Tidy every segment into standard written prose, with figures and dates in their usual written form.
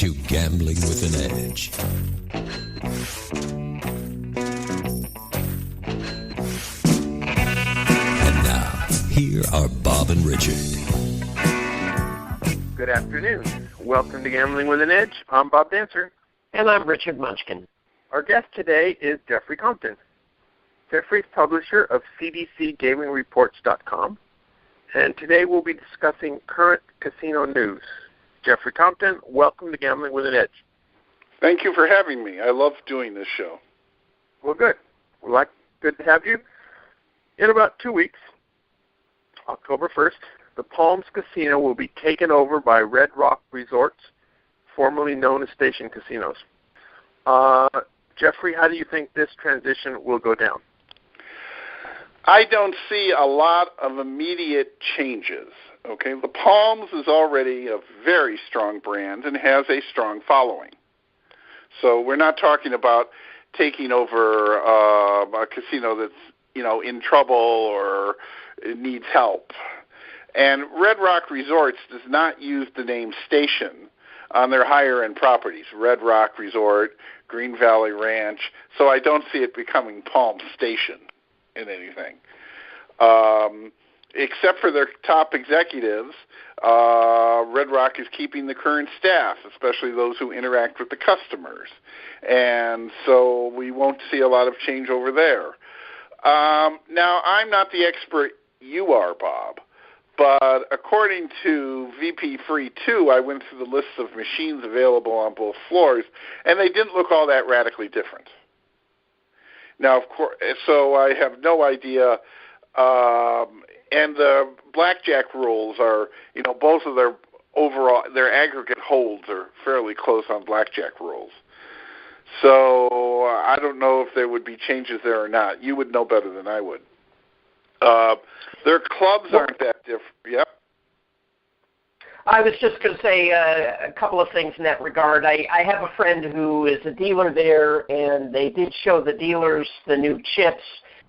to Gambling with an Edge. And now, here are Bob and Richard. Good afternoon. Welcome to Gambling with an Edge. I'm Bob Dancer. And I'm Richard Munchkin. Our guest today is Jeffrey Compton. Jeffrey's publisher of CDC Gaming Reports.com. And today we'll be discussing current casino news. Jeffrey Compton, welcome to Gambling with an Edge. Thank you for having me. I love doing this show. Well, good. Good to have you. In about 2 weeks, October 1st, the Palms Casino will be taken over by Red Rock Resorts, formerly known as Station Casinos. Jeffrey, how do you think this transition will go down? I don't see a lot of immediate changes. Okay, the Palms is already a very strong brand and has a strong following. So we're not talking about taking over a casino that's, in trouble or needs help. And Red Rock Resorts does not use the name Station on their higher-end properties, Red Rock Resort, Green Valley Ranch, so I don't see it becoming Palm Station in anything. Except for their top executives, Red Rock is keeping the current staff, especially those who interact with the customers. And so we won't see a lot of change over there. Now, I'm not the expert you are, Bob, but according to VP Free 2, I went through the lists of machines available on both floors, and they didn't look all that radically different. Now, of course, so I have no idea. And the blackjack rules are, both of their aggregate holds are fairly close on blackjack rules. So I don't know if there would be changes there or not. You would know better than I would. Their clubs aren't that different. Yep. I was just going to say a couple of things in that regard. I have a friend who is a dealer there, and they did show the dealers the new chips.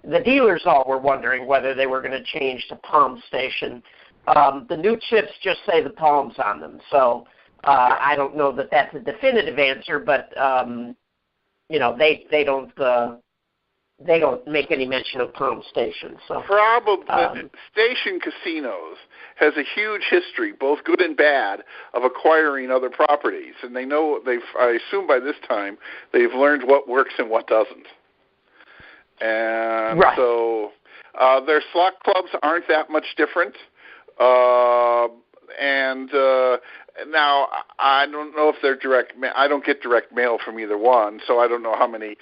The dealers all were wondering whether they were going to change to Palm Station. The new chips just say the Palms on them, so I don't know that that's a definitive answer, but they don't make any mention of Palm Station. So probably Station Casinos has a huge history, both good and bad, of acquiring other properties, and I assume by this time they've learned what works and what doesn't. And right. So their slot clubs aren't that much different. And now I don't know if they're direct. I don't get direct mail from either one, so I don't know how many,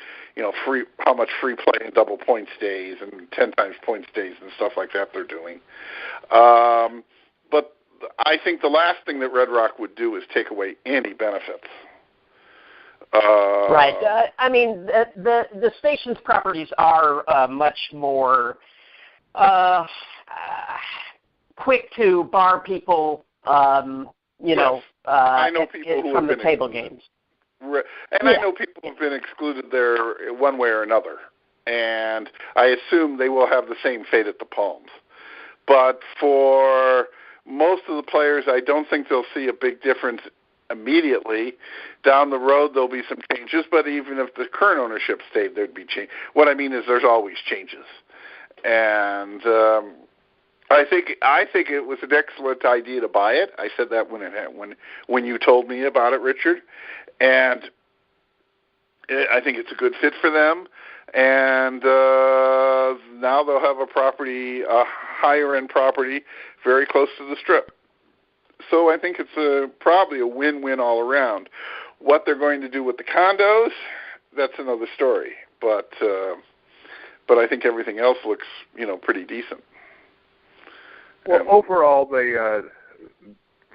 how much free play and double point stays and 10 times point stays and stuff like that they're doing. But I think the last thing that Red Rock would do is take away any benefits. Right. The station's properties are much more quick to bar people, I know people from the table games. And I know people who have been excluded there one way or another. And I assume they will have the same fate at the Palms. But for most of the players, I don't think they'll see a big difference immediately. Down the road, there'll be some changes, but even if the current ownership stayed, there'd be change. What I mean is there's always changes. And I think it was an excellent idea to buy it. I said that when you told me about it, Richard. And I think it's a good fit for them. And now they'll have a higher-end property, very close to the Strip. So I think it's probably a win-win all around. What they're going to do with the condos, that's another story. But I think everything else looks, pretty decent. Well, overall, the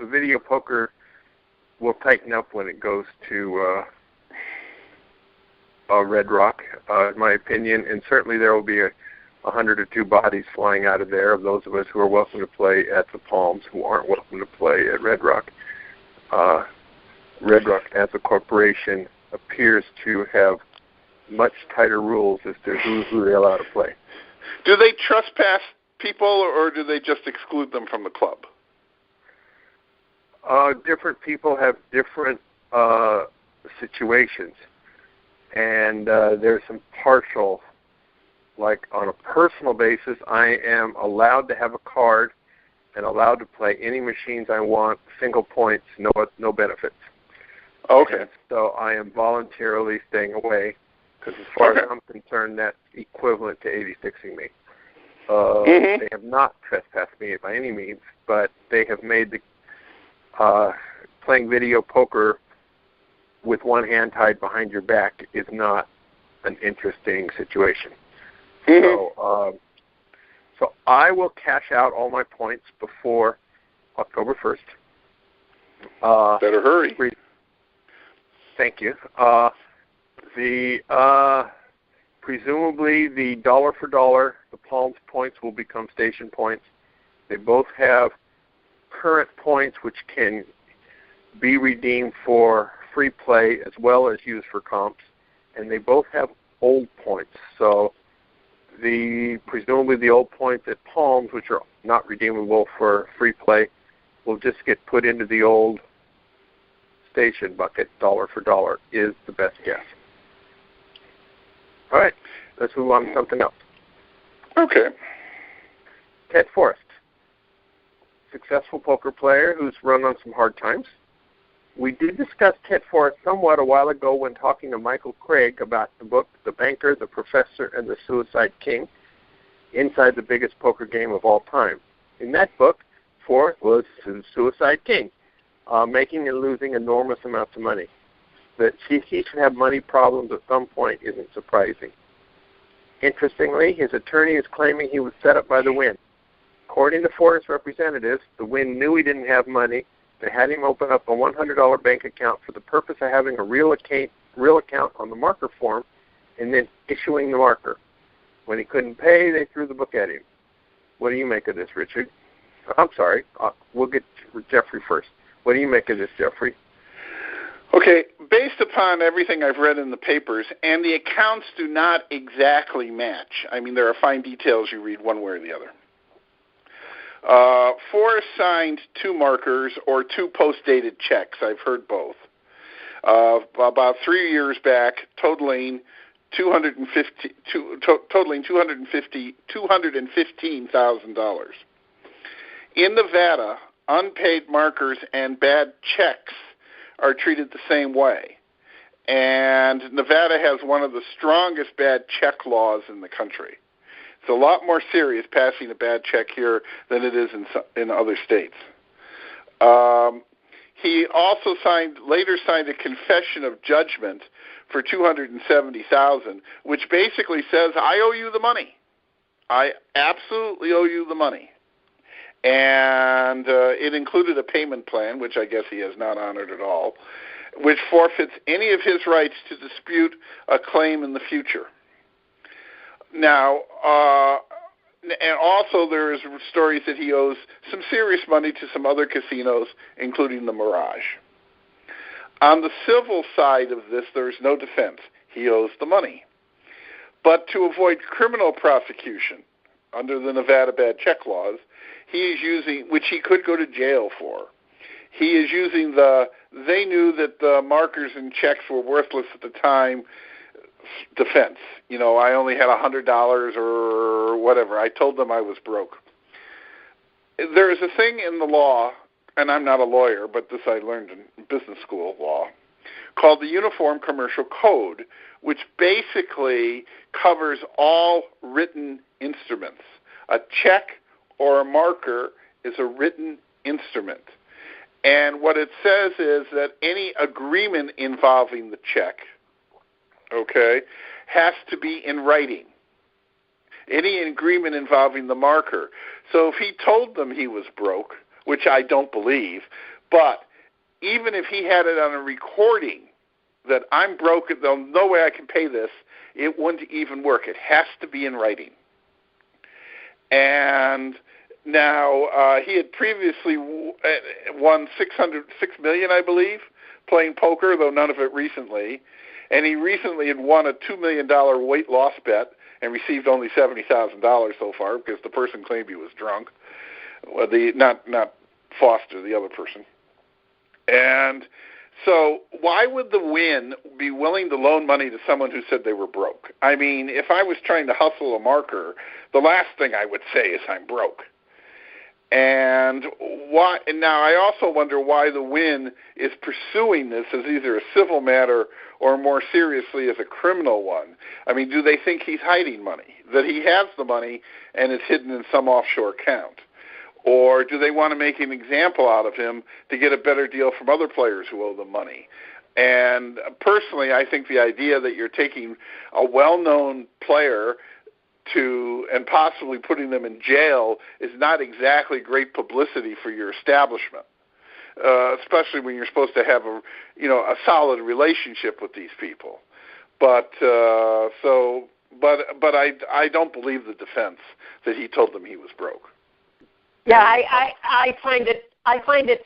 video poker will tighten up when it goes to Red Rock, in my opinion, and certainly there will be 100 or 2 bodies flying out of there of those of us who are welcome to play at the Palms who aren't welcome to play at Red Rock. Red Rock as a corporation appears to have much tighter rules as to who they allow to play. Do they trespass people, or do they just exclude them from the club? Different people have different situations, and there's some partial. Like on a personal basis, I am allowed to have a card and allowed to play any machines I want, single points, no benefits. Okay. And so I am voluntarily staying away because as far as I'm concerned, that's equivalent to 86ing me. They have not trespassed me by any means, but they have made the playing video poker with one hand tied behind your back is not an interesting situation. So I will cash out all my points before October 1st. Better hurry. Thank you. Presumably the dollar for dollar, the Palms points will become station points. They both have current points which can be redeemed for free play as well as used for comps, and they both have old points. So presumably the old points at Palms, which are not redeemable for free play, will just get put into the old station bucket, dollar for dollar, is the best guess. All right, let's move on to something else. Okay. Ted Forrest, successful poker player who's run on some hard times. We did discuss Ted Forrest somewhat a while ago when talking to Michael Craig about the book, The Banker, the Professor, and the Suicide King, Inside the Biggest Poker Game of All Time. In that book, Forrest was the Suicide King, making and losing enormous amounts of money. That he should have money problems at some point isn't surprising. Interestingly, his attorney is claiming he was set up by the Wynn. According to Forrest's representatives, the Wynn knew he didn't have money. They had him open up a $100 bank account for the purpose of having a real account on the marker form and then issuing the marker. When he couldn't pay, they threw the book at him. What do you make of this, Richard? I'm sorry. We'll get Jeffrey first. What do you make of this, Jeffrey? Okay, based upon everything I've read in the papers, and the accounts do not exactly match. I mean, there are fine details you read one way or the other. Forrest signed 2 markers or 2 post-dated checks. I've heard both. About 3 years back, totaling $215,000. In Nevada, unpaid markers and bad checks are treated the same way. And Nevada has one of the strongest bad check laws in the country. It's a lot more serious passing a bad check here than it is in other states. He also later signed a confession of judgment for $270,000, which basically says, I owe you the money. I absolutely owe you the money. And it included a payment plan, which I guess he has not honored at all, which forfeits any of his rights to dispute a claim in the future. Now, and also there is stories that he owes some serious money to some other casinos, including the Mirage. On the civil side of this, there is no defense. He owes the money. But to avoid criminal prosecution under the Nevada bad check laws, he is using, which he could go to jail for, he is using they knew that the markers and checks were worthless at the time defense. You know, I only had $100 or whatever. I told them I was broke. There is a thing in the law, and I'm not a lawyer, but this I learned in business school law, called the Uniform Commercial Code, which basically covers all written instruments. A check or a marker is a written instrument. And what it says is that any agreement involving the check, okay, has to be in writing. Any agreement involving the marker. So if he told them he was broke, which I don't believe, but even if he had it on a recording that I'm broke, there's no way I can pay this, it wouldn't even work. It has to be in writing. And now he had previously won $6 million, I believe, playing poker, though none of it recently. And he recently had won a $2 million weight loss bet and received only $70,000 so far because the person claimed he was drunk. Well, not Foster, the other person. And So why would the Wynn be willing to loan money to someone who said they were broke? I mean, if I was trying to hustle a marker, the last thing I would say is I'm broke. And why? And now I also wonder why the Wynn is pursuing this as either a civil matter or more seriously as a criminal one. I mean, do they think he's hiding money, that he has the money and it's hidden in some offshore account? Or do they want to make an example out of him to get a better deal from other players who owe them money? And personally, I think the idea that you're taking a well-known player and possibly putting them in jail is not exactly great publicity for your establishment, especially when you're supposed to have a solid relationship with these people. But I don't believe the defense that he told them he was broke. Yeah, I find it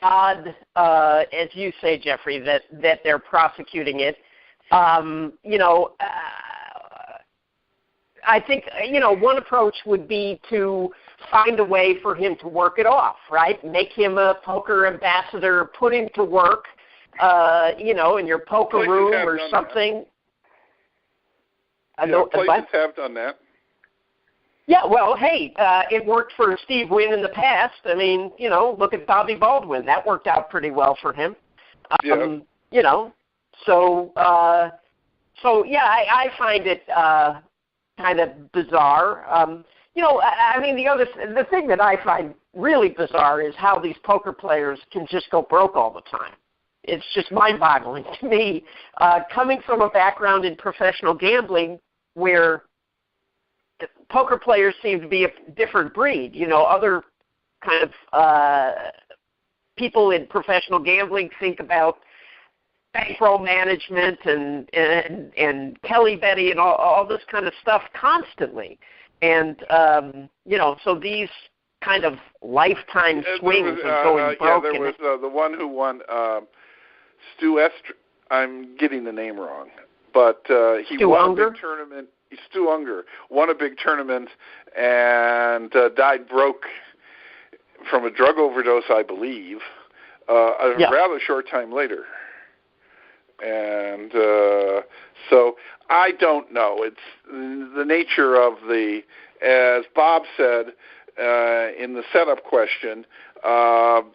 odd, as you say, Jeffrey, that they're prosecuting it. I think one approach would be to find a way for him to work it off, right? Make him a poker ambassador, put him to work, in your poker room or something. Places have done that. Yeah, well, hey, it worked for Steve Wynn in the past. I mean, look at Bobby Baldwin. That worked out pretty well for him. I find it kind of bizarre. The thing that I find really bizarre is how these poker players can just go broke all the time. It's just mind-boggling to me, coming from a background in professional gambling where poker players seem to be a different breed. Other kind of people in professional gambling think about bankroll management and Kelly Betty and all this kind of stuff constantly. And, so these kind of lifetime swings of going broke. There was the one who won, Stu Estr. I'm getting the name wrong. But he won a big tournament. Stu Unger won a big tournament and died broke from a drug overdose, I believe, a rather short time later. And so I don't know. It's the nature of as Bob said in the setup question,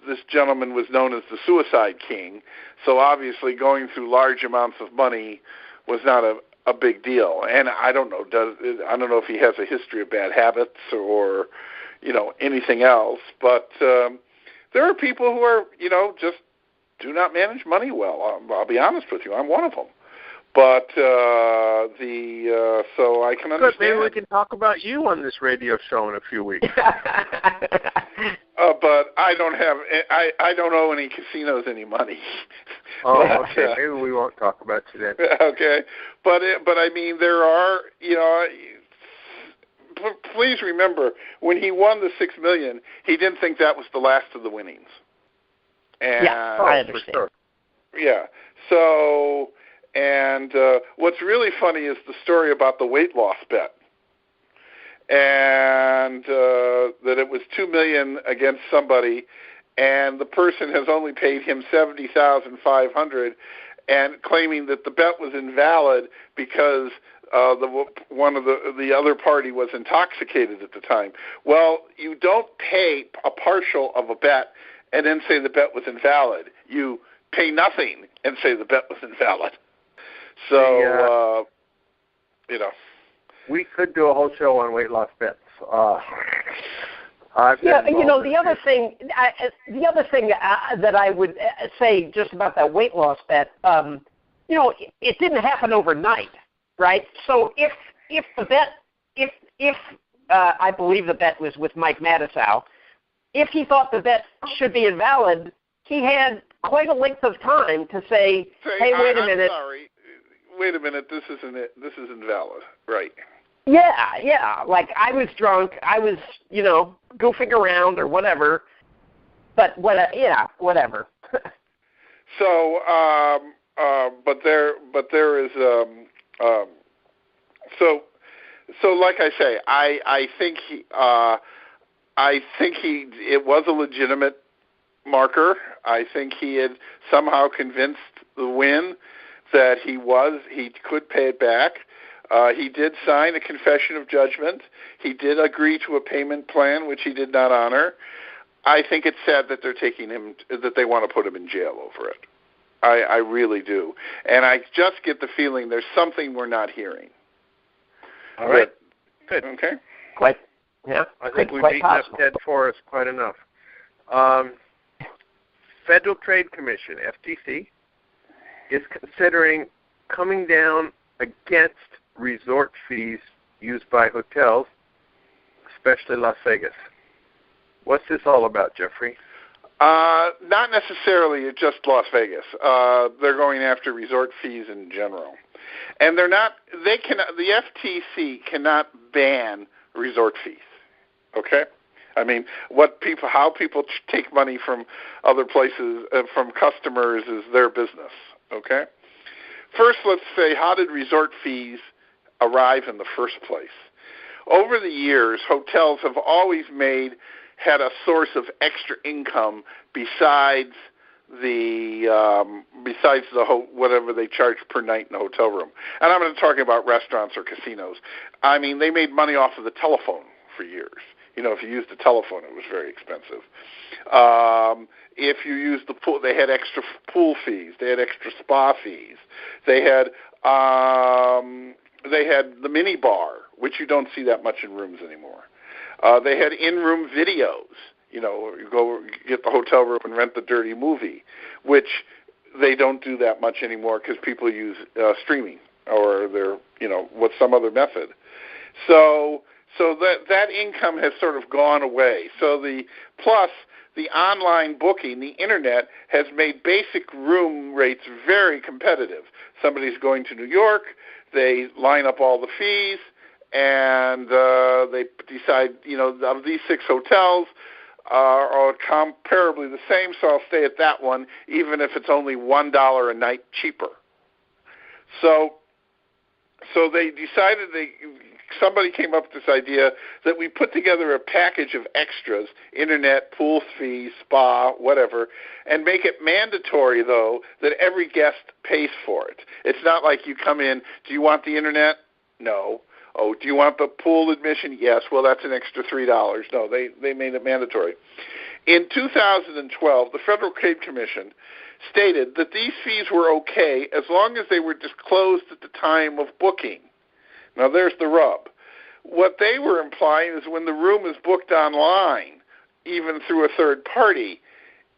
this gentleman was known as the Suicide King. So obviously going through large amounts of money was not a big deal. And I don't know if he has a history of bad habits or, anything else. But there are people who are, just do not manage money well. I'll be honest with you. I'm one of them. But so I can understand. Good. Maybe we can talk about you on this radio show in a few weeks. But I don't owe any casinos any money. Oh, okay. Maybe we won't talk about you then. Okay, but I mean there are please remember when he won the $6 million, he didn't think that was the last of the winnings. And I understand. For sure. Yeah. So, and what's really funny is the story about the weight loss bet, and that it was $2 million against somebody, and the person has only paid him $70,500, and claiming that the bet was invalid because one of the other party was intoxicated at the time. Well, you don't pay a partial of a bet and then say the bet was invalid. You pay nothing and say the bet was invalid. So, we could do a whole show on weight loss bets. the other thing that I would say just about that weight loss bet, it didn't happen overnight, right? So if the bet, if I believe the bet was with Mike Matusow, if he thought the bet should be invalid, he had quite a length of time to say, hey, wait a minute. I'm sorry. Wait a minute, this isn't it. This is invalid. Right. Yeah. Like I was drunk. I was, goofing around or whatever. But whatever. So, but there is, so like I say, I think it was a legitimate marker. I think he had somehow convinced the Wynn that he could pay it back. He did sign a confession of judgment. He did agree to a payment plan, which he did not honor. I think it's sad that they're taking him, that they want to put him in jail over it. I really do. And I just get the feeling there's something we're not hearing. All right. Good. Okay. Quite. Yeah. I think we've beaten up Ted Forrest quite enough. Federal Trade Commission, FTC, is considering coming down against resort fees used by hotels, especially Las Vegas. What's this all about, Jeffrey? Not necessarily just Las Vegas. They're going after resort fees in general. And they're not, the FTC cannot ban resort fees. Okay? I mean, how people take money from other places, from customers, is their business. Okay? First, let's say, how did resort fees arrive in the first place? Over the years, hotels have always had a source of extra income besides whatever they charge per night in a hotel room. And I'm not talking about restaurants or casinos. I mean, they made money off of the telephone for years. You know, if you used the telephone, it was very expensive. If you used the pool, they had extra pool fees. They had extra spa fees. They had the mini bar, which you don't see that much in rooms anymore. They had in-room videos. You know, you go get the hotel room and rent the dirty movie, which they don't do that much anymore because people use streaming or with some other method. So that income has sort of gone away. So the online booking, the internet, has made basic room rates very competitive. Somebody's going to New York, they line up all the fees, and they decide, of these 6 hotels are comparably the same, so I'll stay at that one, even if it's only $1 a night cheaper. So they decided somebody came up with this idea that we put together a package of extras, internet, pool fees, spa, whatever, and make it mandatory, though, that every guest pays for it. It's not like you come in, do you want the internet? No. Oh, do you want the pool admission? Yes. Well, that's an extra $3. No, they made it mandatory. In 2012, the Federal Trade Commission stated that these fees were okay as long as they were disclosed at the time of booking. Now, there's the rub. What they were implying is when the room is booked online, even through a third party,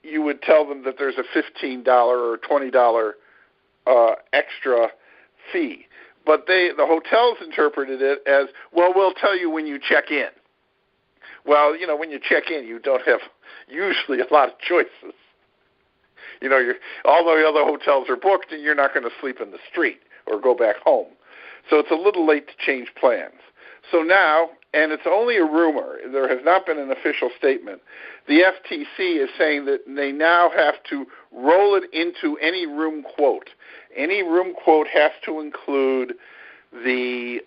you would tell them that there's a $15 or $20 extra fee. But the hotels interpreted it as, well, we'll tell you when you check in. Well, when you check in, you don't have usually a lot of choices. All the other hotels are booked, and you're not going to sleep in the street or go back home. So it's a little late to change plans. So now, and it's only a rumor, there has not been an official statement, the FTC is saying that they now have to roll it into any room quote. Any room quote has to include the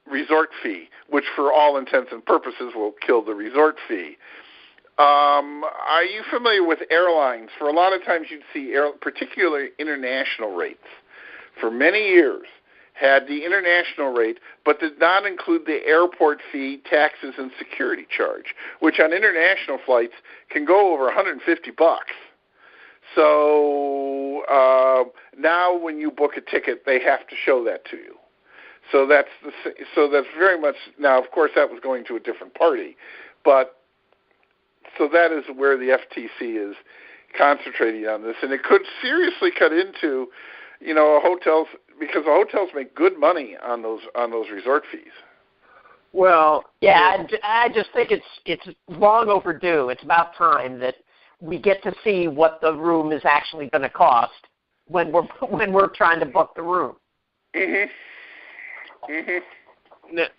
resort fee, which for all intents and purposes will kill the resort fee. Are you familiar with airlines? For a lot of times you'd see, particularly international rates, for many years had the international rate, but did not include the airport fee, taxes, and security charge, which on international flights can go over $150. So now when you book a ticket, they have to show that to you. So that's very much, now of course that was going to a different party, but so that is where the FTC is concentrating on this, and it could seriously cut into hotels, because the hotels make good money on those resort fees. Well, yeah, I just think it's long overdue. It's about time that we get to see what the room is actually going to cost when we're trying to book the room. Mhm. Mhm.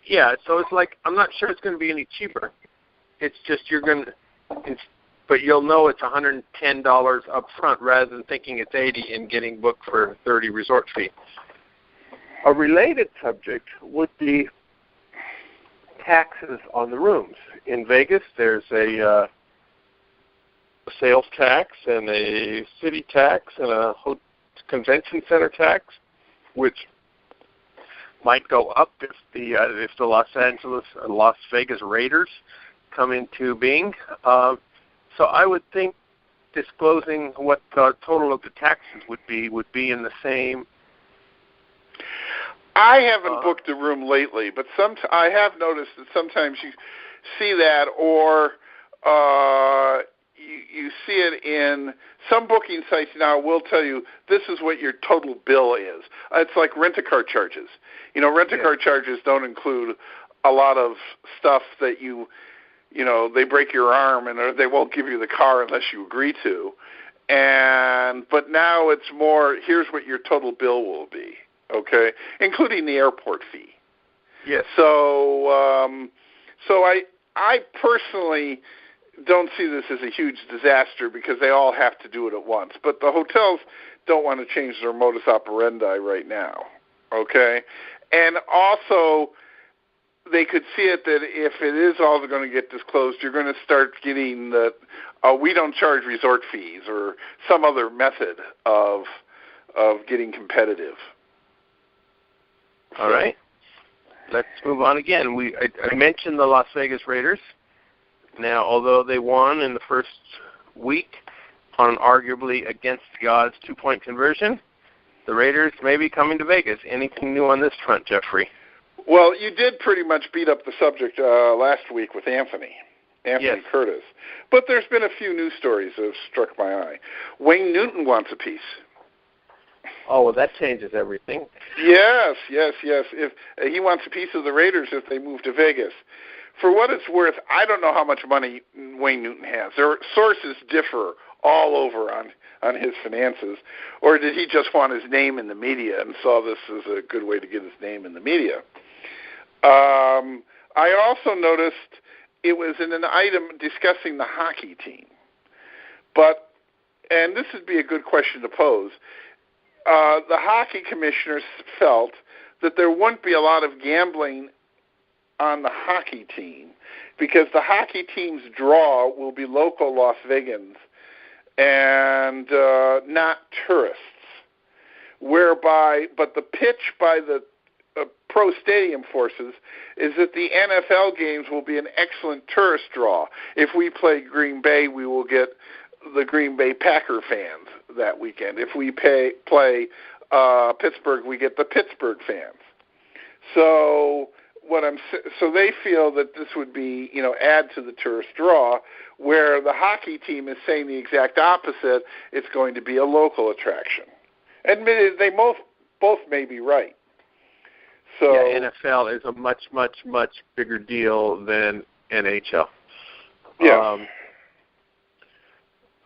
Yeah, so it's like I'm not sure it's going to be any cheaper. It's just but you'll know it's $110 up front rather than thinking it's $80 and getting booked for $30 resort fee. A related subject would be taxes on the rooms. In Vegas, there's a sales tax and a city tax and a convention center tax, which might go up if the Las Vegas Raiders come into being. So I would think disclosing what the total of the taxes would be in the same. I haven't booked a room lately, but I have noticed that sometimes you see that, or you see it in some booking sites now will tell you this is what your total bill is. It's like rent-a-car charges. Rent-a-car charges don't include a lot of stuff that they break your arm and they won't give you the car unless you agree to. But now it's more, here's what your total bill will be, okay, including the airport fee. Yes. So I personally don't see this as a huge disaster because they all have to do it at once. But the hotels don't want to change their modus operandi right now, okay? And also, they could see it that if it is all going to get disclosed, you're going to start getting that we don't charge resort fees or some other method of getting competitive. All right. Let's move on again. I mentioned the Las Vegas Raiders. Now, although they won in the first week on an arguably against the odds 2-point conversion, the Raiders may be coming to Vegas. Anything new on this front, Jeffrey? Well, you did pretty much beat up the subject last week with Anthony yes. Curtis. But there's been a few news stories that have struck my eye. Wayne Newton wants a piece. Oh, well, that changes everything. Yes. If he wants a piece of the Raiders if they move to Vegas. For what it's worth, I don't know how much money Wayne Newton has. Sources differ all over on his finances. Or did he just want his name in the media and saw this as a good way to get his name in the media? I also noticed it was in an item discussing the hockey team. And this would be a good question to pose, the hockey commissioners felt that there wouldn't be a lot of gambling on the hockey team because the hockey team's draw will be local Las Vegans and not tourists. But the pitch by the pro stadium forces is that the NFL games will be an excellent tourist draw. If we play Green Bay, we will get the Green Bay Packer fans that weekend. If we play Pittsburgh, we get the Pittsburgh fans. So they feel that this would be, add to the tourist draw, where the hockey team is saying the exact opposite. It's going to be a local attraction. Admitted, they both may be right. So yeah, NFL is a much, much, much bigger deal than NHL. Yeah.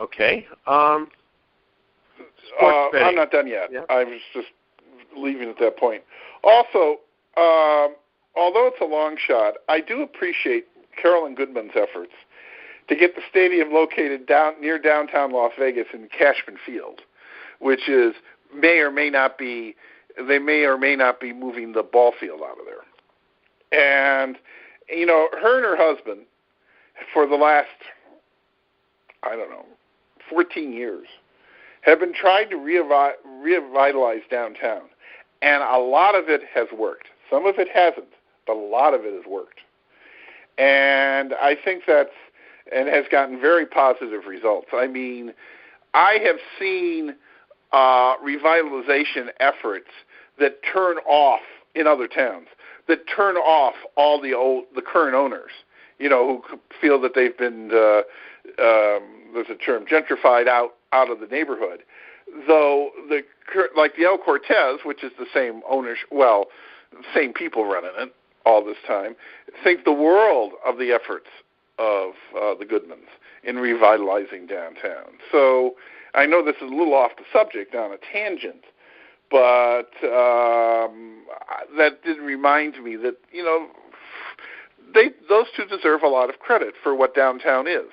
Okay. I'm not done yet. Yeah. I was just leaving at that point. Also, although it's a long shot, I do appreciate Carolyn Goodman's efforts to get the stadium located near downtown Las Vegas in Cashman Field, which is they may or may not be moving the ball field out of there. And, her and her husband, for the last, 14 years, have been trying to revitalize downtown. And a lot of it has worked. Some of it hasn't, but a lot of it has worked. And I think and has gotten very positive results. I mean, I have seen revitalization efforts that turn off in other towns, that turn off all the current owners, who feel that they've been, there's a term, gentrified out of the neighborhood. Though like the El Cortez, which is the same owners, same people running it all this time, think the world of the efforts of the Goodmans in revitalizing downtown. So I know this is a little off the subject on a tangent, but that did remind me that, those two deserve a lot of credit for what downtown is.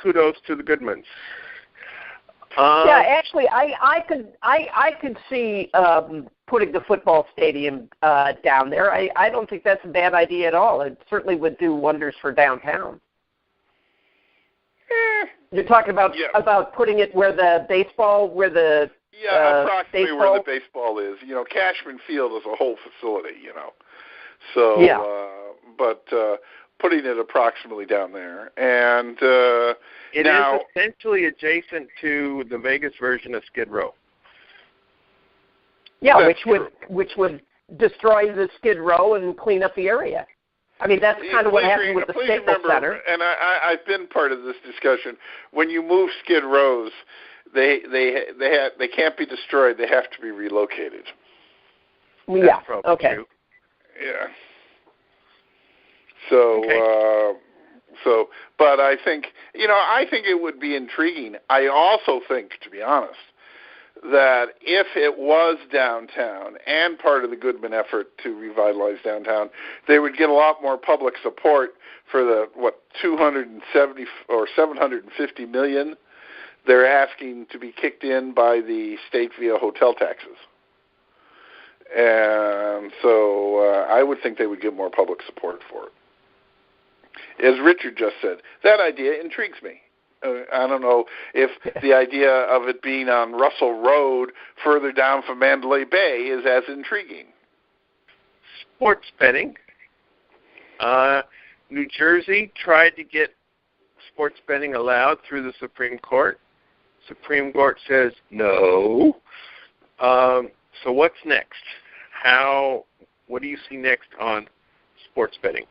Kudos to the Goodmans. Yeah, actually, I could see putting the football stadium down there. I don't think that's a bad idea at all. It certainly would do wonders for downtown. You're talking about putting it where the approximately baseball? where the baseball is. Cashman Field is a whole facility. So, but putting it approximately down there, and it is essentially adjacent to the Vegas version of Skid Row. Yeah, which would destroy the Skid Row and clean up the area. I mean, that's kind of what happened with the Staples Center. And I've been part of this discussion. When you move Skid Rows, they can't be destroyed. They have to be relocated. Yeah. Okay. True. Yeah. So, but I think it would be intriguing. I also think, to be honest, that if it was downtown and part of the Goodman effort to revitalize downtown, they would get a lot more public support for the 270 or 750 million they're asking to be kicked in by the state via hotel taxes. And so I would think they would get more public support for it. As Richard just said, that idea intrigues me. I don't know if the idea of it being on Russell Road further down from Mandalay Bay is as intriguing. Sports betting. New Jersey tried to get sports betting allowed through the Supreme Court. Supreme Court says no. So what's next? What do you see next on sports betting?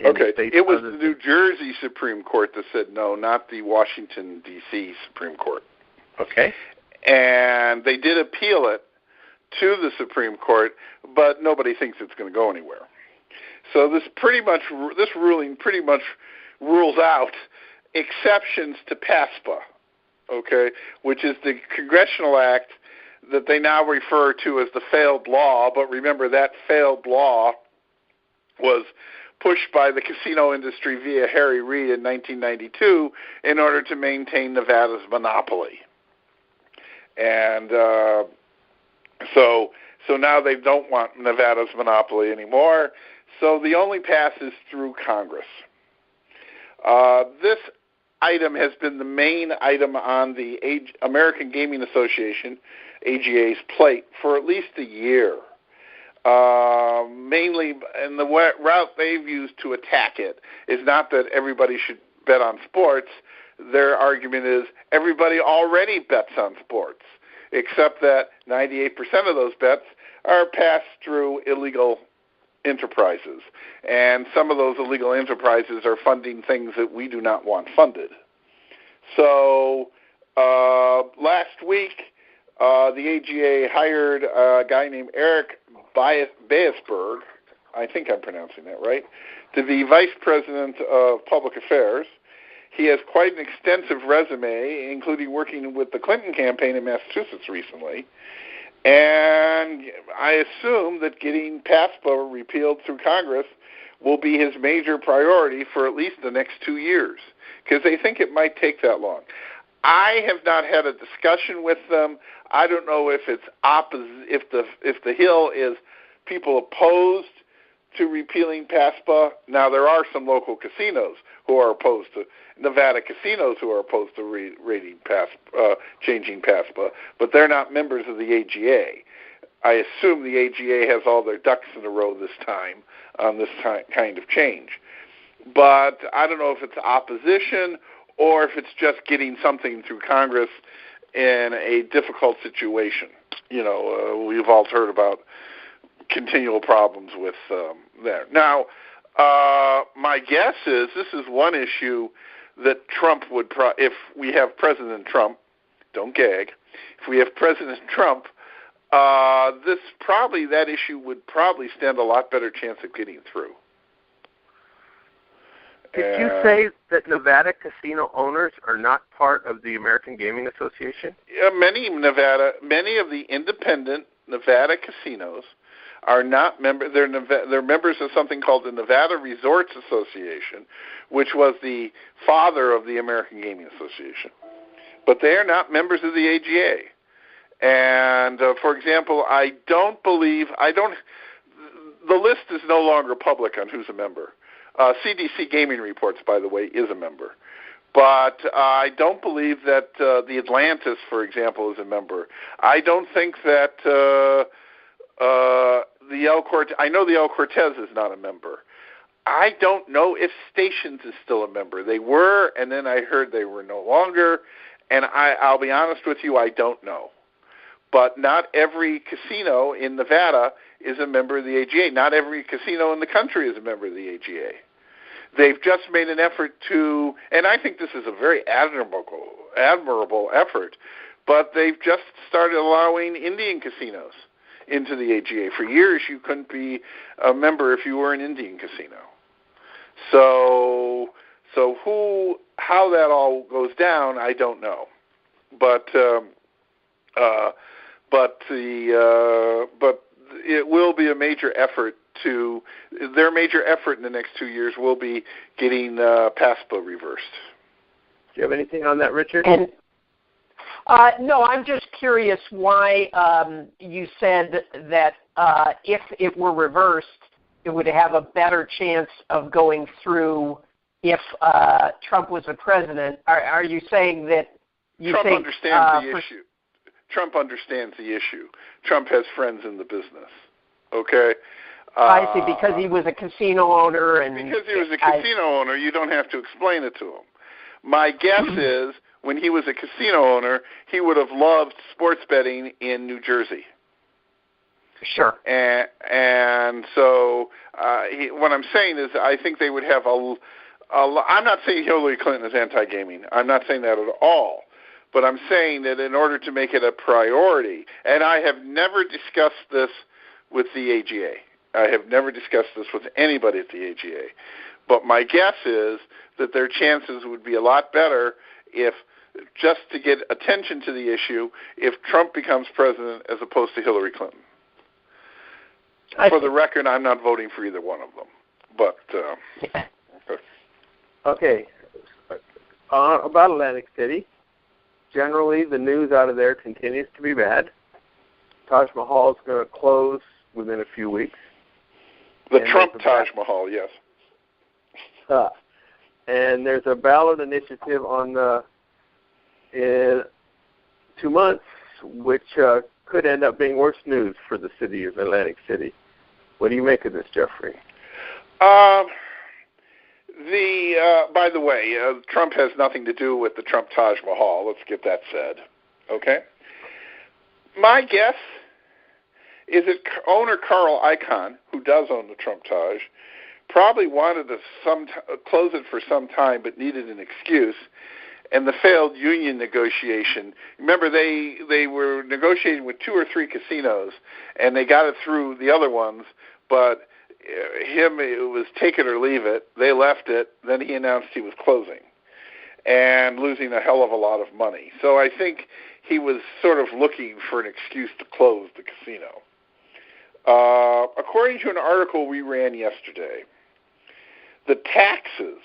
Okay, it was the New Jersey Supreme Court that said no, not the Washington, D.C. Supreme Court. Okay. And they did appeal it to the Supreme Court, but nobody thinks it's going to go anywhere. So this ruling pretty much rules out exceptions to PASPA, okay, which is the congressional act that they now refer to as the failed law, but remember that failed law was pushed by the casino industry via Harry Reid in 1992 in order to maintain Nevada's monopoly. And so now they don't want Nevada's monopoly anymore, so the only path is through Congress. This item has been the main item on the American Gaming Association, AGA's plate, for at least a year. Mainly, and the route they've used to attack it is not that everybody should bet on sports. Their argument is everybody already bets on sports, except that 98% of those bets are passed through illegal enterprises. And some of those illegal enterprises are funding things that we do not want funded. So last week, the AGA hired a guy named Eric Baesberg, I think I'm pronouncing that right, to be Vice President of Public Affairs. He has quite an extensive resume, including working with the Clinton campaign in Massachusetts recently. And I assume that getting PASPA repealed through Congress will be his major priority for at least the next 2 years, because they think it might take that long. I have not had a discussion with them. I don't know if it's if the Hill is people opposed to repealing PASPA. Now, there are some local casinos who are opposed to, Nevada casinos who are opposed to changing PASPA, but they're not members of the AGA. I assume the AGA has all their ducks in a row this time on this kind of change. But I don't know if it's opposition or if it's just getting something through Congress in a difficult situation. We've all heard about continual problems with there. Now, my guess is this is one issue that Trump would, if we have President Trump, don't gag, if we have President Trump, that issue would probably stand a lot better chance of getting through. Did you say that Nevada casino owners are not part of the American Gaming Association? Yeah, many of the independent Nevada casinos are not members. They're members of something called the Nevada Resorts Association, which was the father of the American Gaming Association. But they are not members of the AGA. And, for example, the list is no longer public on who's a member. CDC Gaming Reports, by the way, is a member. But I don't believe that the Atlantis, for example, is a member. I don't think that the El Cortez. I know the El Cortez is not a member. I don't know if Stations is still a member. They were, and then I heard they were no longer. And I'll be honest with you, I don't know. But not every casino in Nevada is a member of the AGA. Not every casino in the country is a member of the AGA. They've just made an effort to, and I think this is a very admirable effort, but they've just started allowing Indian casinos into the AGA. For years, you couldn't be a member if you were an Indian casino. So how that all goes down, I don't know. But it will be a major effort. Their major effort in the next 2 years will be getting PASPA reversed. Do you have anything on that, Richard? No, I'm just curious why you said that if it were reversed, it would have a better chance of going through if Trump was the president. Are you saying that you Trump think understands the issue? Trump understands the issue. Trump has friends in the business. Okay. I see, because he was a casino owner. Because he was a casino owner, you don't have to explain it to him. My guess is when he was a casino owner, he would have loved sports betting in New Jersey. Sure. And so what I'm saying is I think they would have I'm not saying Hillary Clinton is anti-gaming. I'm not saying that at all. But I'm saying that in order to make it a priority, and I have never discussed this with the AGA. I have never discussed this with anybody at the AGA. But my guess is that their chances would be a lot better if, just to get attention to the issue, if Trump becomes president as opposed to Hillary Clinton. For the record, I'm not voting for either one of them. But okay. About Atlantic City, generally the news out of there continues to be bad. Taj Mahal is going to close within a few weeks. The Trump Taj Mahal, yes. And there's a ballot initiative on in 2 months, which could end up being worse news for the city of Atlantic City. What do you make of this, Jeffrey? By the way, Trump has nothing to do with the Trump Taj Mahal. Let's get that said. Okay? My guess is that owner Carl Icahn, who does own the Trump Taj, probably wanted to close it for some time but needed an excuse, and the failed union negotiation. Remember, they were negotiating with 2 or 3 casinos, and they got it through the other ones, but it was take it or leave it. They left it. Then he announced he was closing and losing a hell of a lot of money. So I think he was sort of looking for an excuse to close the casino. According to an article we ran yesterday, the taxes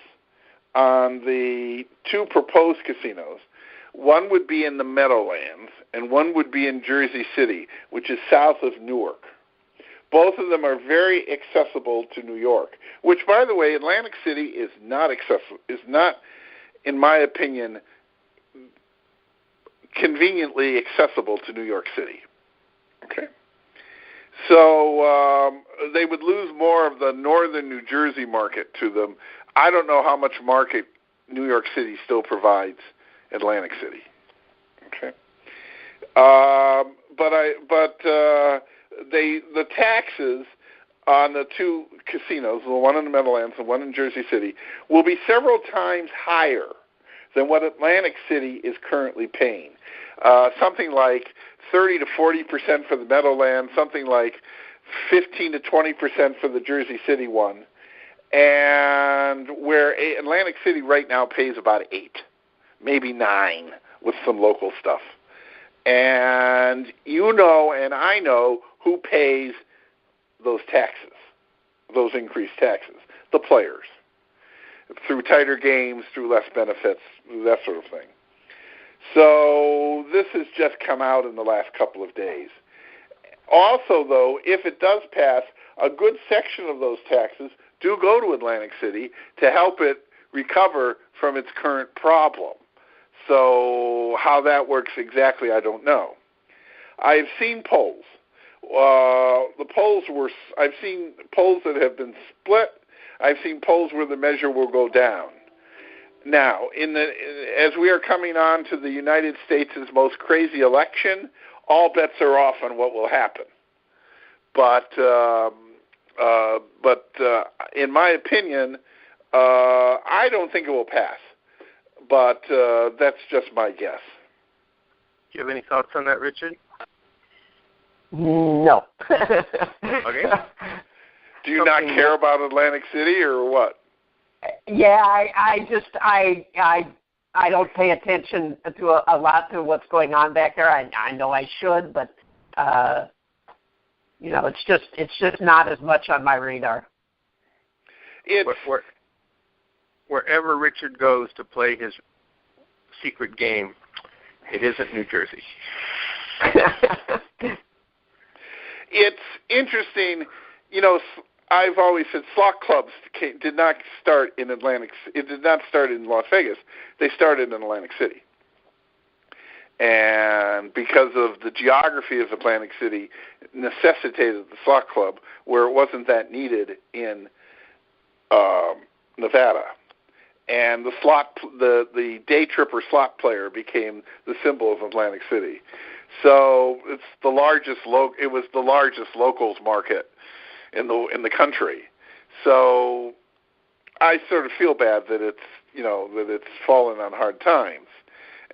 on the 2 proposed casinos, one would be in the Meadowlands and one would be in Jersey City, which is south of Newark. Both of them are very accessible to New York, which, by the way, Atlantic City is not accessible, is not, in my opinion, conveniently accessible to New York City. Okay? So they would lose more of the northern New Jersey market to them. I don't know how much market New York City still provides Atlantic City. Okay, the taxes on the 2 casinos, the one in the Meadowlands and one in Jersey City, will be several times higher than what Atlantic City is currently paying. Something like 30 to 40% for the Meadowlands, something like 15 to 20% for the Jersey City one, and where Atlantic City right now pays about 8, maybe 9 with some local stuff. And you know and I know who pays those taxes, those increased taxes, the players, through tighter games, through less benefits, that sort of thing. So this has just come out in the last couple of days. Also, though, if it does pass, a good section of those taxes do go to Atlantic City to help it recover from its current problem. So how that works exactly, I don't know. I've seen polls. I've seen polls that have been split. I've seen polls where the measure will go down. Now, as we are coming on to the United States' most crazy election, all bets are off on what will happen. But in my opinion, I don't think it will pass. But that's just my guess. Do you have any thoughts on that, Richard? No. Okay. Do you not care about Atlantic City or what? Yeah, I don't pay attention to a lot to what's going on back there. I know I should, but it's just not as much on my radar. Wherever Richard goes to play his secret game, it isn't New Jersey. It's interesting, I've always said slot clubs did not start in Atlantic. It did not start in Las Vegas. They started in Atlantic City, and because of the geography of Atlantic City, necessitated the slot club where it wasn't that needed in Nevada. And the day tripper slot player became the symbol of Atlantic City. So it's the largest. It was the largest locals market in the country. So I sort of feel bad that it's fallen on hard times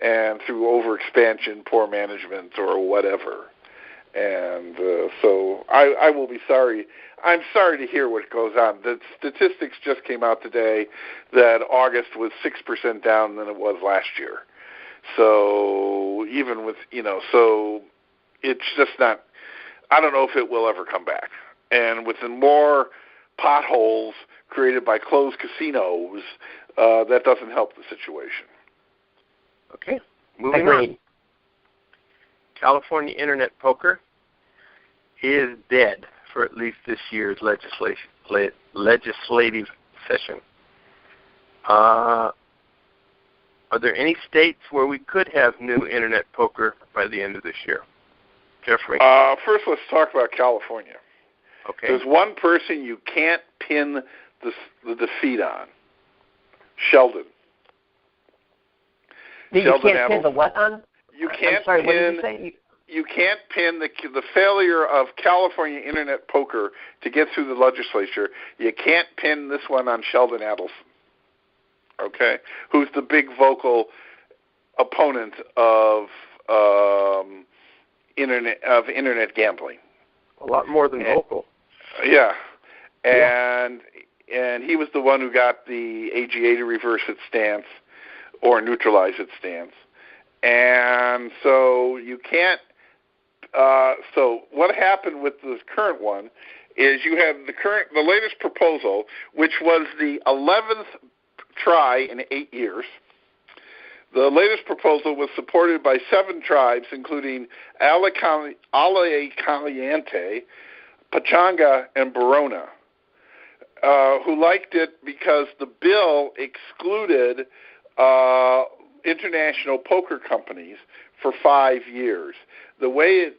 and through overexpansion, poor management, or whatever. And so I will be sorry. I'm sorry to hear what goes on. The statistics just came out today that August was 6% down than it was last year. So even with, so it's just not, I don't know if it will ever come back. And with the more potholes created by closed casinos, that doesn't help the situation. Okay, moving on. California Internet Poker is dead for at least this year's legislative session. Are there any states where we could have new Internet Poker by the end of this year? Jeffrey? First, let's talk about California. Okay. There's one person you can't pin the defeat on. Sheldon. You can't pin the what on? You can't I'm sorry, pin, what did you say? You can't pin the failure of California Internet Poker to get through the legislature. You can't pin this one on Sheldon Adelson, okay, who's the big vocal opponent of internet gambling. A lot more than vocal. Yeah, and he was the one who got the AGA to reverse its stance or neutralize its stance. And so you can't. So what happened with the current one is you have the latest proposal, which was the 11th try in 8 years. The latest proposal was supported by 7 tribes, including Ale Caliente, Pachanga, and Barona, who liked it because the bill excluded international poker companies for 5 years. The way it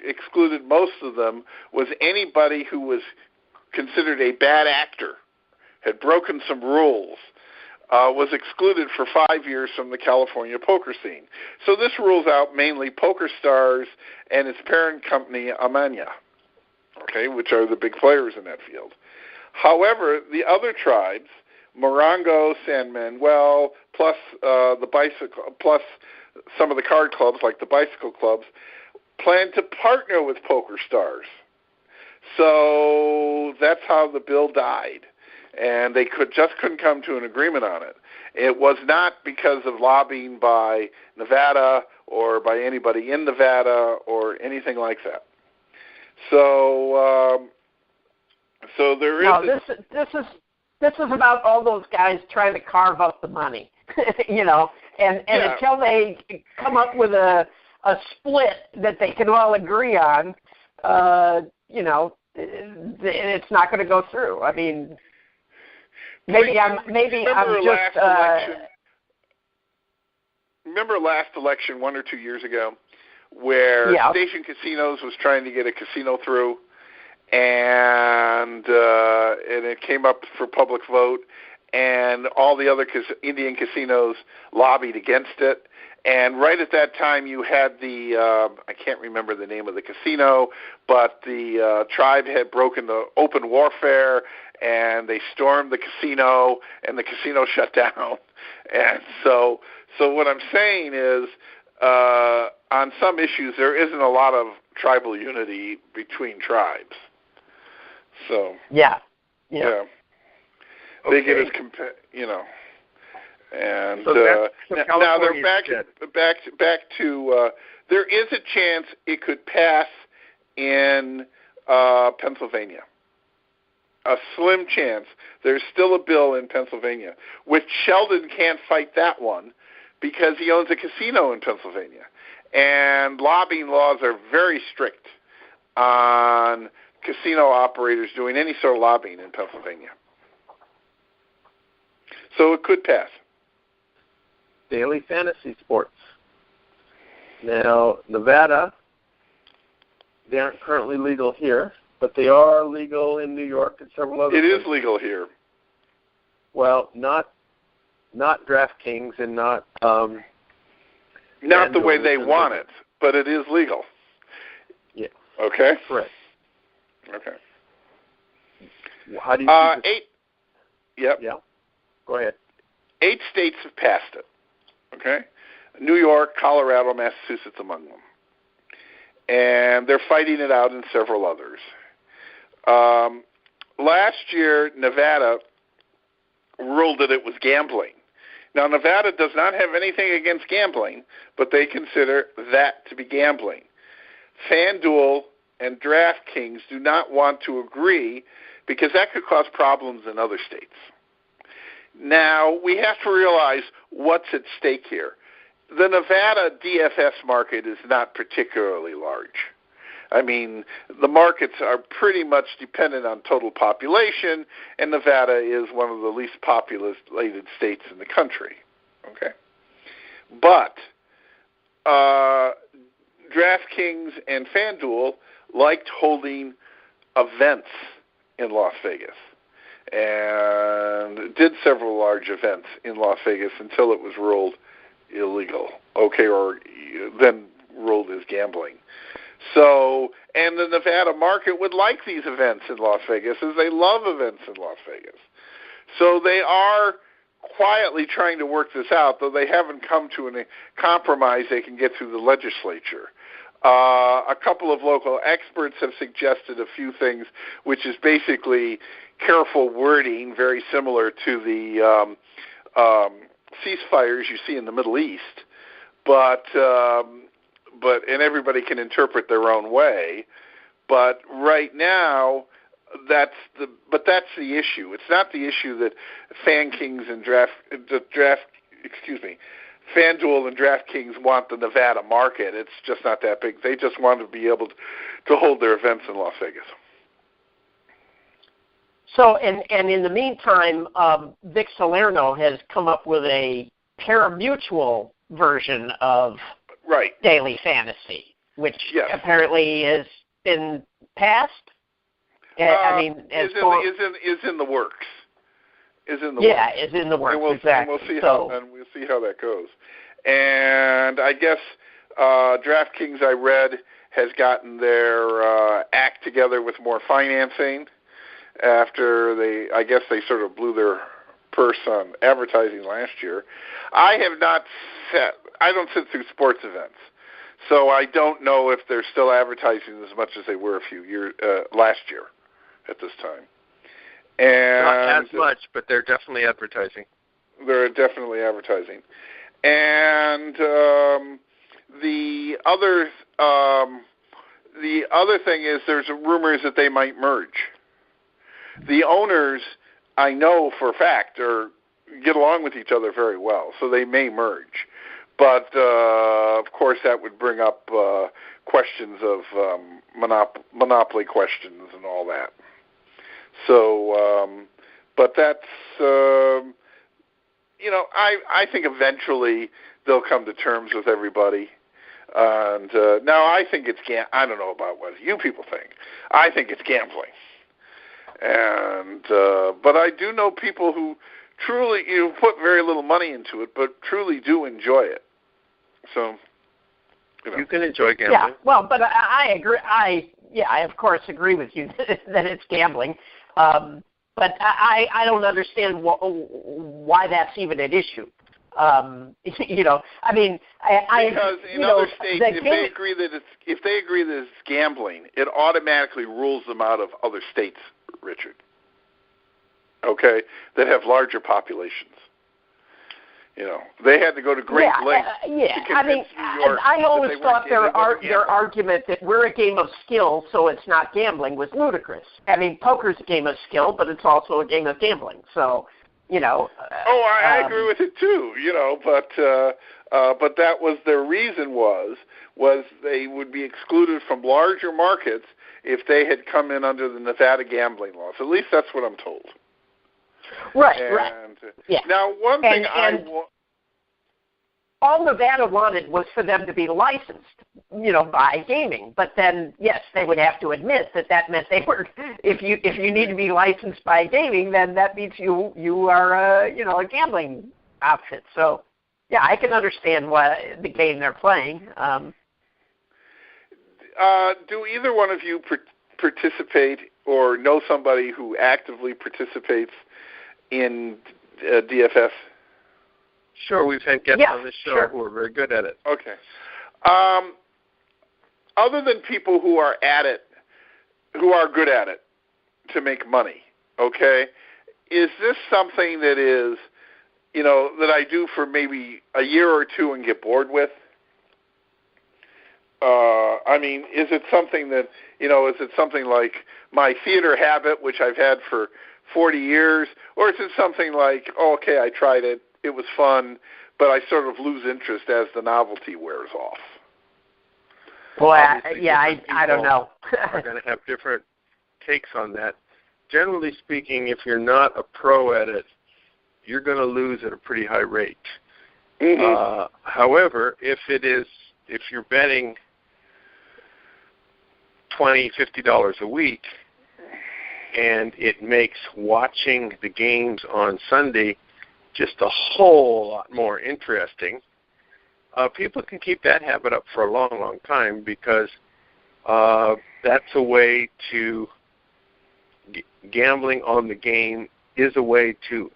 excluded most of them was anybody who was considered a bad actor, had broken some rules, was excluded for 5 years from the California poker scene. So this rules out mainly PokerStars and its parent company, Amania, okay, which are the big players in that field. However, the other tribes, Morongo, San Manuel, plus the bicycle, plus some of the card clubs like the bicycle clubs, plan to partner with PokerStars. So that's how the bill died, and they couldn't come to an agreement on it. It was not because of lobbying by Nevada or by anybody in Nevada or anything like that. So there is. No, this is about all those guys trying to carve up the money, and until they come up with a split that they can all agree on, it's not going to go through. I mean, maybe I'm just remember last election 1 or 2 years ago where Station Casinos was trying to get a casino through, and it came up for public vote, and all the other Indian casinos lobbied against it. And right at that time, you had I can't remember the name of the casino, but the tribe had broken the open warfare, and they stormed the casino, and the casino shut down. And so what I'm saying is, on some issues, there isn't a lot of tribal unity between tribes. So yeah. They get as and so now they're back to there is a chance it could pass in Pennsylvania. A slim chance. There's still a bill in Pennsylvania, which Sheldon can't fight that one because he owns a casino in Pennsylvania. And lobbying laws are very strict on casino operators doing any sort of lobbying in Pennsylvania. So it could pass. Daily fantasy sports. Now, Nevada, they aren't currently legal here, but they are legal in New York and several other places. It is legal here. Well, not DraftKings and not the way they want it, but it is legal. Yeah. Okay. Correct. Okay. How do you? 8. Yep. Yeah. Go ahead. 8 states have passed it. Okay. New York, Colorado, Massachusetts among them, and they're fighting it out in several others. Last year, Nevada ruled that it was gambling. Now, Nevada does not have anything against gambling, but they consider that to be gambling. FanDuel and DraftKings do not want to agree because that could cause problems in other states. Now, we have to realize what's at stake here. The Nevada DFS market is not particularly large. I mean, the markets are pretty much dependent on total population, and Nevada is one of the least populated states in the country. Okay, but DraftKings and FanDuel liked holding events in Las Vegas and did several large events in Las Vegas until it was ruled illegal. Okay, or then ruled as gambling. So, and the Nevada market would like these events in Las Vegas, as they love events in Las Vegas. So they are quietly trying to work this out, though they haven't come to a compromise they can get through the legislature. A couple of local experts have suggested a few things, which is basically careful wording, very similar to the ceasefires you see in the Middle East, but and everybody can interpret their own way. But right now, that's the issue. It's not the issue that FanDuel and DraftKings want the Nevada market. It's just not that big. They just want to be able to hold their events in Las Vegas. So, and in the meantime, Vic Salerno has come up with a pari-mutuel version of daily fantasy, which apparently has been passed. I mean, is in the works. Is in the works. Yeah, is in the works. And exactly. We'll see how that goes. And I guess DraftKings, I read, has gotten their act together with more financing after they sort of blew their purse on advertising last year. I don't sit through sports events, so I don't know if they're still advertising as much as they were last year at this time. And not as much, but they're definitely advertising. They're definitely advertising. And the other thing is there's rumors that they might merge. The owners, I know for a fact, get along with each other very well, so they may merge. But, of course, that would bring up questions of monopoly questions and all that. So, but that's, I think eventually they'll come to terms with everybody. And now I think it's I don't know about what you people think. I think it's gambling. And but I do know people who truly put very little money into it, but truly do enjoy it. So you can enjoy gambling. Yeah, well, but I agree. I of course agree with you that it's gambling. But I don't understand why that's even an issue. I mean, because in other states, if they agree that it's gambling, it automatically rules them out of other states, Richard. Okay, that have larger populations. They had to go to great lengths to convince New York. I always thought their argument that we're a game of skill, so it's not gambling, was ludicrous. I mean, poker's a game of skill, but it's also a game of gambling. So, I agree with it too. But that was their reason was they would be excluded from larger markets if they had come in under the Nevada gambling laws. At least that's what I'm told. Right. Yeah. Now, one thing all Nevada wanted was for them to be licensed, by gaming. But then, yes, they would have to admit that meant they were. If you need to be licensed by gaming, then that means you are a gambling outfit. So, yeah, I can understand why the game they're playing. Do either one of you participate or know somebody who actively participates in DFS? Sure, we've had guests on this show who are very good at it. Okay. Other than people who are at it, who are good at it to make money, okay, is this something that is, that I do for maybe a year or two and get bored with? I mean, is it something that, is it something like my theater habit, which I've had for 40 years, or is it something like, okay, I tried it, it was fun, but I sort of lose interest as the novelty wears off? Well, I don't know. Are going to have different takes on that. Generally speaking, if you're not a pro at it, you're going to lose at a pretty high rate. Mm-hmm. However, if you're betting $20, $50 a week, and it makes watching the games on Sunday just a whole lot more interesting, people can keep that habit up for a long, long time because that's a way to gambling on the game is a way to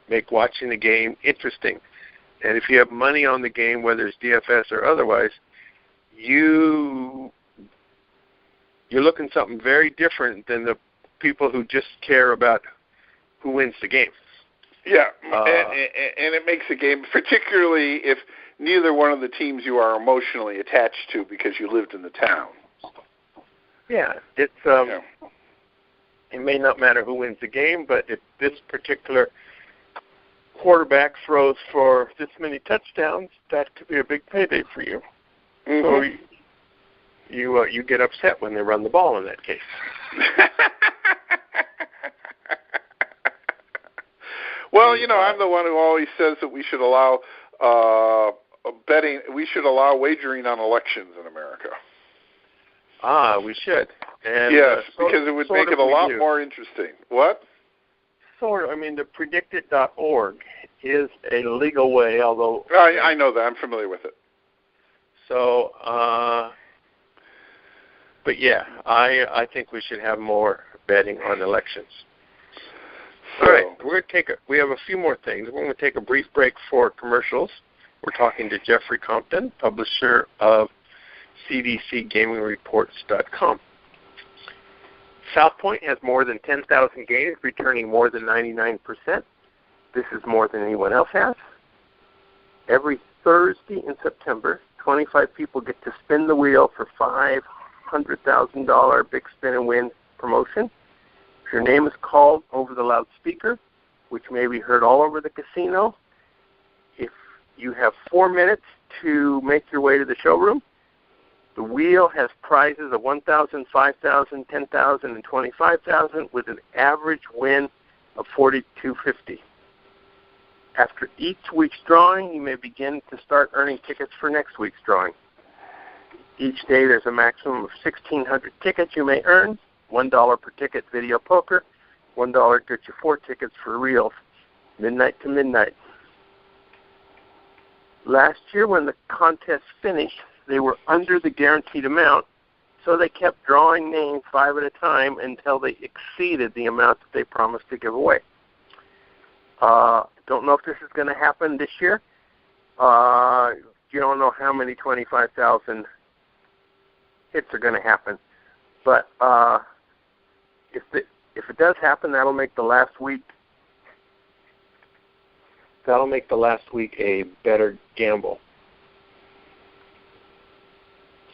make watching the game interesting. And if you have money on the game, whether it's DFS or otherwise, you're looking something very different than the people who just care about who wins the game. Yeah, and it makes a game, particularly if neither one of the teams you are emotionally attached to because you lived in the town. Yeah, it's it may not matter who wins the game, but if this particular quarterback throws for this many touchdowns, that could be a big payday for you. Mm-hmm. So you get upset when they run the ball in that case. Well, I'm the one who always says that we should allow betting. We should allow wagering on elections in America. We should. And, yes, because it would make it a lot more interesting. What? Sort of. I mean, the predicted.org is a legal way, although... I know that. I'm familiar with it. So, but yeah, I think we should have more betting on elections. All right, we have a few more things. We're going to take a brief break for commercials. We're talking to Jeffrey Compton, publisher of CDC Gaming Reports.com. South Point has more than 10,000 games, returning more than 99%. This is more than anyone else has. Every Thursday in September, 25 people get to spin the wheel for $500,000 Big Spin and Win promotion. If your name is called over the loudspeaker, which may be heard all over the casino, if you have 4 minutes to make your way to the showroom, the wheel has prizes of $1,000, $5,000, $10,000, and $25,000 with an average win of $42.50. After each week's drawing, you may begin to start earning tickets for next week's drawing. Each day there's a maximum of 1,600 tickets you may earn, $1 per ticket video poker, $1 gets you 4 tickets for reels, midnight to midnight. Last year when the contest finished, they were under the guaranteed amount, so they kept drawing names 5 at a time until they exceeded the amount that they promised to give away. Don't know if this is going to happen this year. You don't know how many 25,000 hits are going to happen. But if it does happen, that'll make the last week a better gamble.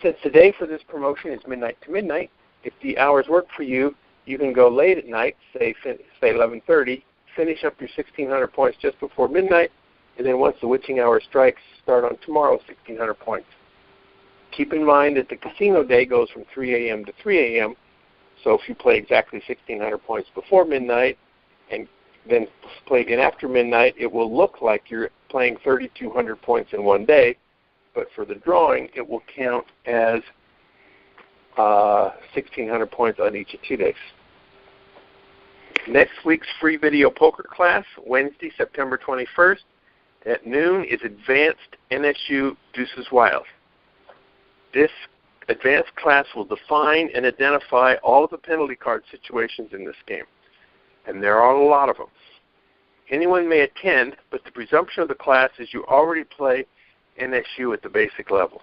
Since the day for this promotion is midnight to midnight, if the hours work for you, you can go late at night, say 11:30, finish up your 1,600 points just before midnight, and then once the witching hour strikes, start on tomorrow's 1,600 points. Keep in mind that the casino day goes from 3 a.m. to 3 a.m., so if you play exactly 1,600 points before midnight and then play again after midnight, it will look like you're playing 3,200 points in one day, but for the drawing, it will count as 1,600 points on each of 2 days. Next week's free video poker class, Wednesday, September 21st, at noon, is Advanced NSU Deuces Wild. This advanced class will define and identify all of the penalty card situations in this game, and there are a lot of them. Anyone may attend, but the presumption of the class is you already play NSU at the basic level.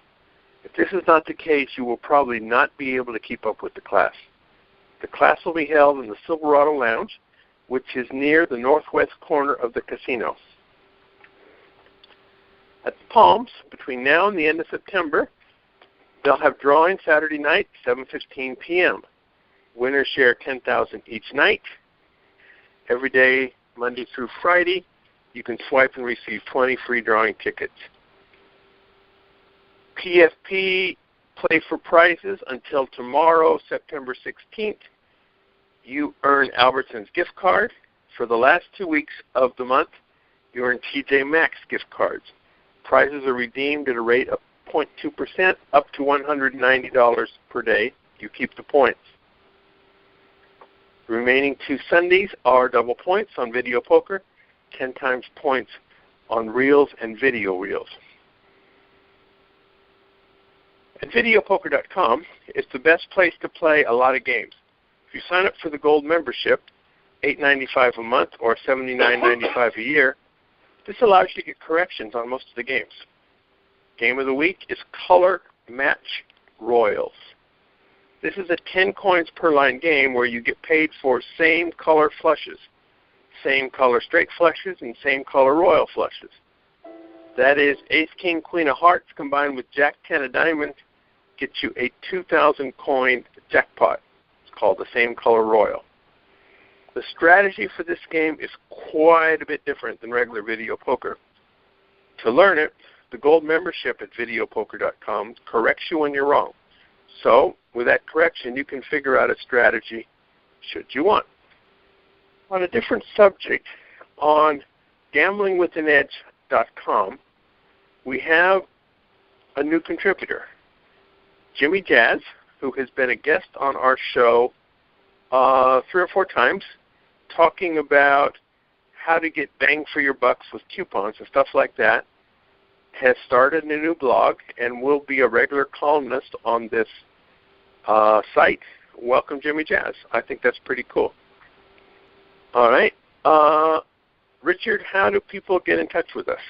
If this is not the case, you will probably not be able to keep up with the class. The class will be held in the Silverado Lounge, which is near the northwest corner of the casino. At the Palms, between now and the end of September, they'll have drawing Saturday night, 7:15 p.m. Winners share $10,000 each night. Every day, Monday through Friday, you can swipe and receive 20 free drawing tickets. PFP play for prizes until tomorrow, September 16th. You earn Albertsons gift card. For the last 2 weeks of the month, you earn TJ Maxx gift cards. Prizes are redeemed at a rate of 0.2% up to $190 per day. You keep the points. The remaining 2 Sundays are double points on video poker, 10 times points on reels and video reels. At videopoker.com, it's the best place to play a lot of games. If you sign up for the gold membership, $8.95 a month or $79.95 a year, this allows you to get corrections on most of the games. Game of the week is Color Match Royals. This is a 10 coins per line game where you get paid for same color flushes, same color straight flushes, and same color royal flushes. That is, Ace, King, Queen of Hearts combined with Jack, 10 of Diamonds gets you a 2,000 coin jackpot. It's called the same color royal. The strategy for this game is quite a bit different than regular video poker. To learn it, the gold membership at videopoker.com corrects you when you're wrong. So, with that correction, you can figure out a strategy should you want. On a different subject, on gamblingwithanedge.com, we have a new contributor, Jimmy Jazz, who has been a guest on our show 3 or 4 times, talking about how to get bang for your bucks with coupons and stuff like that, has started a new blog and will be a regular columnist on this site. Welcome, Jimmy Jazz. I think that's pretty cool. All right. Richard, how do people get in touch with us?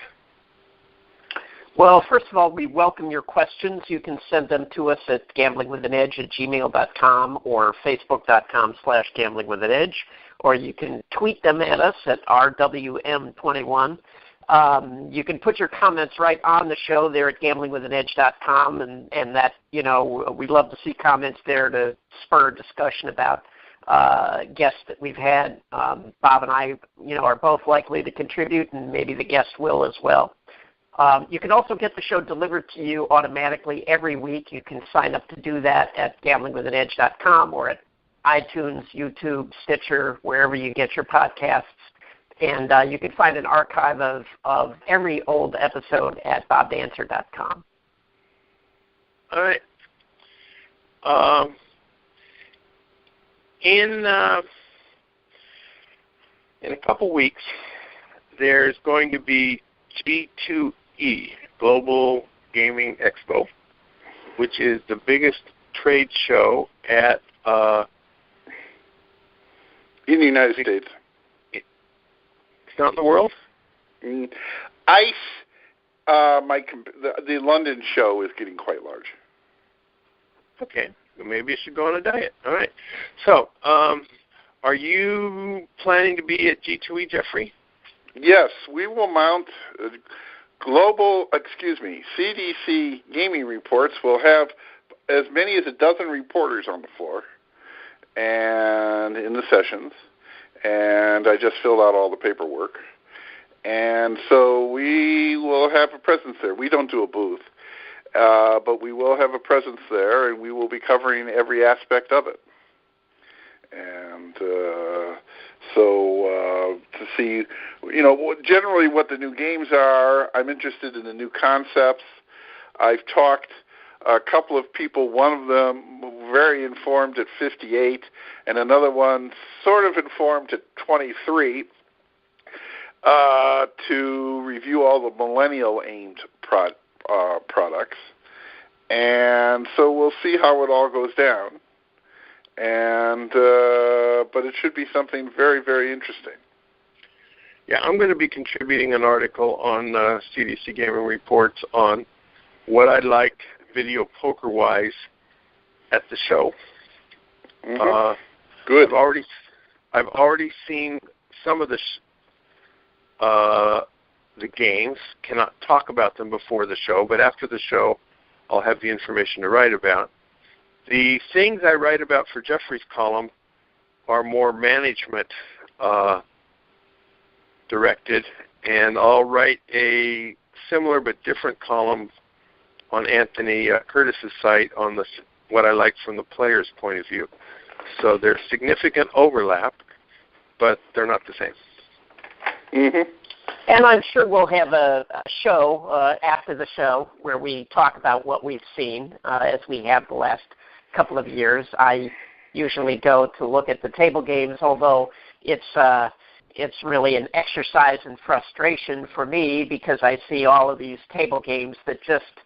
Well, first of all, we welcome your questions. You can send them to us at gamblingwithanedge@gmail.com or facebook.com/gamblingwithanedge, or you can tweet them at us at RWM21. You can put your comments right on the show there at gamblingwithanedge.com, and that, we love to see comments there to spur a discussion about guests that we've had. Bob and I, are both likely to contribute, and maybe the guest will as well. You can also get the show delivered to you automatically every week. You can sign up to do that at gamblingwithanedge.com or at iTunes, YouTube, Stitcher, wherever you get your podcasts. And you can find an archive of every old episode at bobdancer.com. All right. In a couple weeks, there's going to be G2E, Global Gaming Expo, which is the biggest trade show in the United States. It's not in the world? ICE, the London show is getting quite large. Okay. Maybe you should go on a diet. All right. So, are you planning to be at G2E, Jeffrey? Yes, we will mount CDC Gaming Reports will have as many as a dozen reporters on the floor and in the sessions, and I just filled out all the paperwork. And so we will have a presence there. We don't do a booth, but we will have a presence there, and we will be covering every aspect of it. And so to see, generally what the new games are. I'm interested in the new concepts. I've talked a couple of people, one of them very informed at 58, and another one sort of informed at 23, to review all the millennial-aimed products. And so we'll see how it all goes down. And but it should be something very, very interesting. Yeah, I'm going to be contributing an article on CDC Gaming Reports on what I liked video poker-wise at the show. Mm-hmm. Good. I've already seen some of the games. Cannot talk about them before the show, but after the show, I'll have the information to write about. The things I write about for Jeffrey's column are more management directed, and I'll write a similar but different column on Anthony Curtis's site on what I like from the player's point of view. So there's significant overlap, but they're not the same. Mm-hmm. And I'm sure we'll have a show after the show where we talk about what we've seen, as we have the last couple of years. I usually go to look at the table games, although it's really an exercise in frustration for me because I see all of these table games that just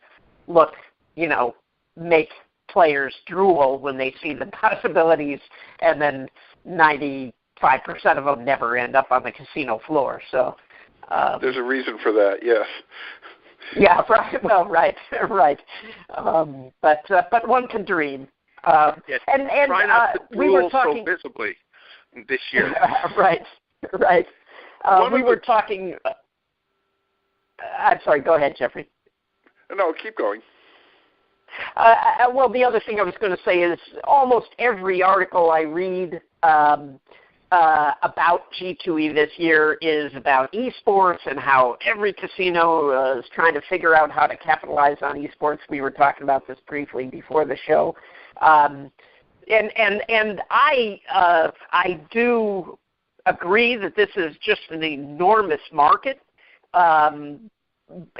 look, make players drool when they see the possibilities, and then 95% of them never end up on the casino floor. So there's a reason for that, yes. Yeah, right. Well, right. But one can dream. Yes, and try not to we were drool talking so visibly this year. Right. We were talking. I'm sorry. Go ahead, Jeffrey. No, keep going. Well, the other thing I was going to say is almost every article I read about G2E this year is about esports and how every casino is trying to figure out how to capitalize on esports. We were talking about this briefly before the show, and I do agree that this is just an enormous market.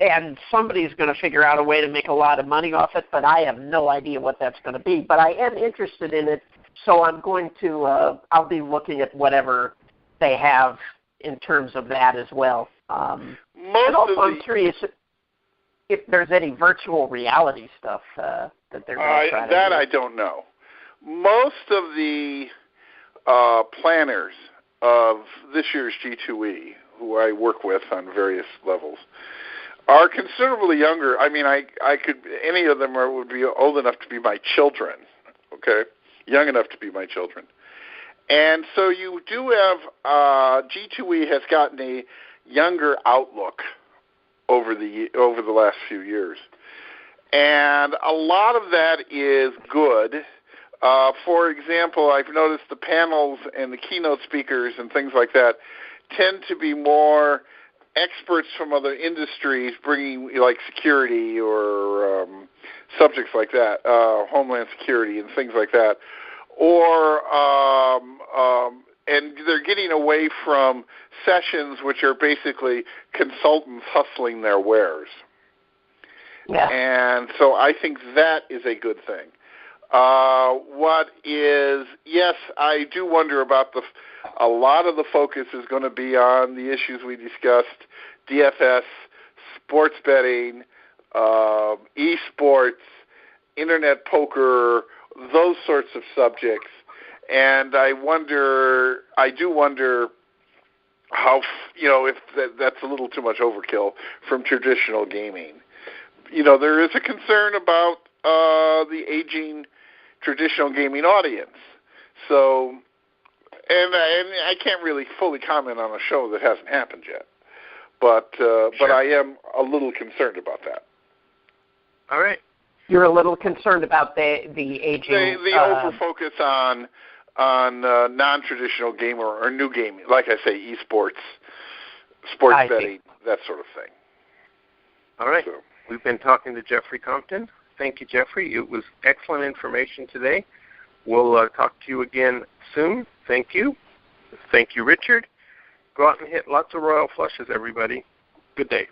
And somebody's going to figure out a way to make a lot of money off it, but I have no idea what that's going to be. But I am interested in it, so I'm going to, I'll be looking at whatever they have in terms of that as well. And also I'm curious if there's any virtual reality stuff that they're going to try to do. That I don't know. Most of the planners of this year's G2E, who I work with on various levels, are considerably younger. I mean, I could, any of them would be old enough to be my children, okay? Young enough to be my children. And so you do have, G2E has gotten a younger outlook over the last few years. And a lot of that is good. For example, I've noticed the panels and the keynote speakers and things like that tend to be more experts from other industries bringing, like security or subjects like that, Homeland Security and things like that, or they're getting away from sessions which are basically consultants hustling their wares. Yeah. And so I think that is a good thing. Yes, I do wonder about a lot of the focus is going to be on the issues we discussed, DFS, sports betting, esports, internet poker, those sorts of subjects. And I do wonder how, if that's a little too much overkill from traditional gaming. There is a concern about the aging traditional gaming audience. So, and I can't really fully comment on a show that hasn't happened yet. But I am a little concerned about that. All right. You're a little concerned about the aging. The over-focus on non-traditional gamer or new gaming, like I say, esports, sports betting, that sort of thing. All right. So. We've been talking to Jeffrey Compton. Thank you, Jeffrey. It was excellent information today. We'll talk to you again soon. Thank you. Thank you, Richard. Go out and hit lots of royal flushes, everybody. Good day.